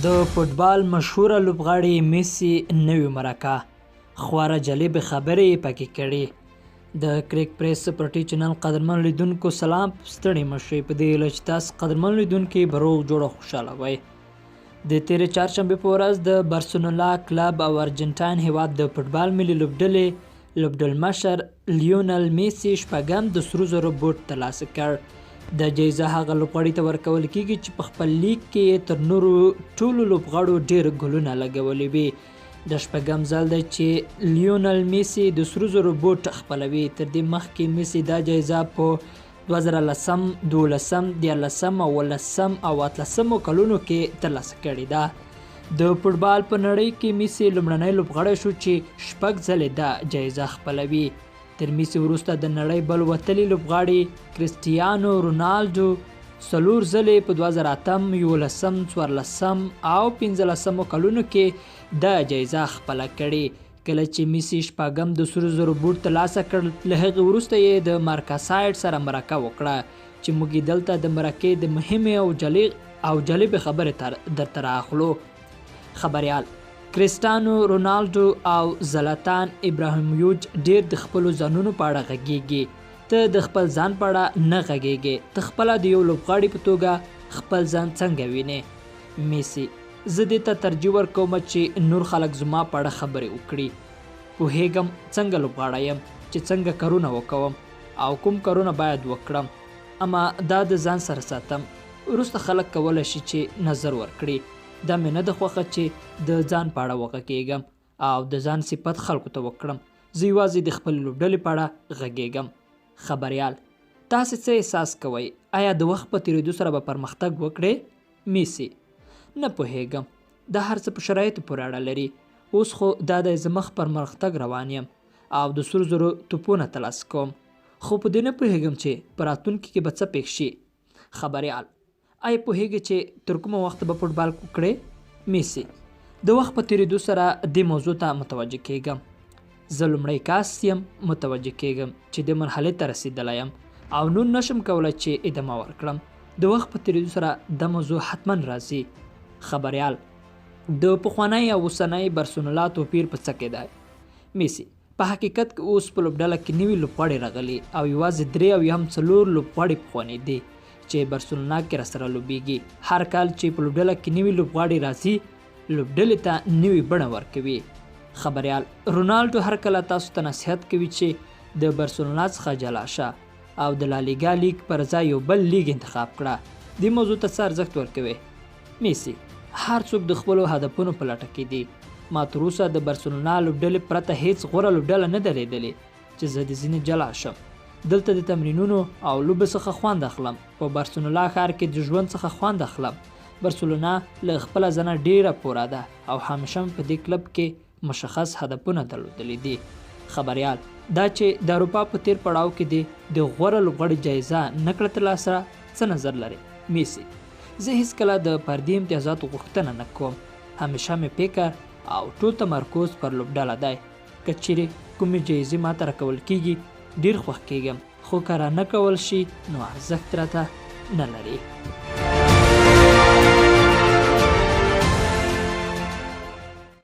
د فوټبال مشهوره لوبغاړي میسي نوې مرکه خورا جالب خبرې پکې کړي. د کریک پریس سپورټي چینل قدرمن لیدونکو سلام، ستړي مشئ په دې هیله چې تاسو قدرمن لیدونکي به روغ جوړ خوشحاله وئ. د تېرې چهارشنبې په ورځ د بارسلونا کلب او ارجنټاین هیواد د فوټبال ملي لوبډلې لوبډلمشر لیونل میسي شپږم د سرو زرو بوټ ترلاسه کړ. د جایزه هغه لوبغاړي ته ورکول کیږي چې په خپل لیګ کې تر نورو ټولو لوبغاړو ډېر ګولونه لګولي وي. د شپږم ځل دی چې لیونل میسي د سرو زرو بوټ خپلوي. تر دې مخکې میسي دا جایزه په 2010 12 14 15 او 18 کلونو کې ترلاسه کړې ده. د فوټبال په نړۍ کې میسي لومړنی لوبغاړی شو چې شپږ ځلې دا جایزه خپلوي. تر میسي وروسته د نړۍ بل وتلي لوبغاړي کریسټیانو رونالډو څلور ځلې په 2008 11 14 او 15 کلونو کې دا جایزه خپله کړې. کله چې میسي شپږم د سرو زرو بوټ ترلاسه کړ، له هغې وروسته یې د مارکاسایډ سره مرکه وکړه چې موږ دلته د مرکې د مهمې او جالبې خبرې درته رااخلو. خبریال کریسټیانو رونالډو او زلاتان ابراهیموویچ ډېر د خپلو ځانونو په اړه غږیږي. ته د خپل ځان په اړه نه غږیږې، ته خپله د یو لوبغاړي په توګه خپل ځان څنګه وینې؟ میسي: زه دې ته ترجیح ورکوم چې نور خلک زما په اړه خبرې وکړي. پوهیږم څنګه لوبغاړی یم، چې څنګه کارونه وکوم او کوم کارونه باید وکړم، اما دا د ځان سره ساتم. وروسته خلک کولی شي چې نظر ورکړي. دا مې نه ده خوښه چې د ځان په اړه وغږیږم او د ځان صفت خلکو ته وکړم. زه یوازې د خپلې لوبډلې په اړه غږیږم. خبریال: تاسې څه احساس کوئ؟ آیا د وخت په تېرېدو سره به پرمختګ وکړې؟ میسي: نه پوهیږم، دا هر څه په شرایطو پورې اړه لري. اوس خو دا دی زه مخ پرمختګ روان یم او د سرو زرو توپونه ترلاسه کوم، خو په دې نه پوهیږم چې په راتلونکي کې به څه پېښ شي. خبریال: آیا پوهیږئ چې تر کومه وخته به فوټبال وکړئ؟ میسي: د وخت په تېرېدو سره دې موضوع ته متوجه کیږم. زه لومړی کس یم متوجه کیږم چې دې مرحلې ته رسېدلی یم او نور نشم کولی چې ادامه ورکړم. د وخت په تېرېدو سره دا موضوع حتما راځي. خبریال: د پخوانی او اوسنی بارسلونا توپیر په څه کې دی؟ میسي: په حقیقت کې اوس په لوبډله کې نوي لوبغاړي راغلي او یوازې 3 او یا هم 4 لوبغاړي پخواني دي چې بارسلونا کې راسره لوبیږي. هر کال چې په لوبډله کې نوي لوبغاړي راځي، لوبډلې ته نوي بڼه ورکوي. خبریال: رونالډو هر کله تاسو ته نصیحت کوي چې د بارسلونا څخه جلا شه او د لالیګا لیګ پر ځای یو بل لیګ انتخاب کړه. دې موضوع ته څه ارزښت ورکوي؟ میسي: هر څوک د خپلو هدفونو په لټه کې دي. ما تر اوسه د بارسلونا لوبډلې پرته هیڅ غوره لوبډله نه ده لیدلې چې زه د ځینې جلا شم. دلته د تمرینونو او لوبو څخه خوند اخلم. په بارسلونا ښار کې د ژوند څخه خوند اخلم. بارسلونا له خپله ځانه ډیره پوره ده او همیشه په دې کلب کې مشخص هدفونه درلودلي دي. خبریال: دا چې د اروپا په تیر پړاو کې دی د غوره لوبغاړي جایزه نه کړه ترلاسه، څه نظر لري؟ میسي: زه هیڅکله د فردي امتیازاتو غوښتنه نه کوم. همیشه مې فکر او ټول تمرکز پر لوبډله دی. که چیرې کومې جایزې ماته راکول کیږي، ډیر خوښ کیږم، خو که رانه کول شي نو ارزښت راته نه لري.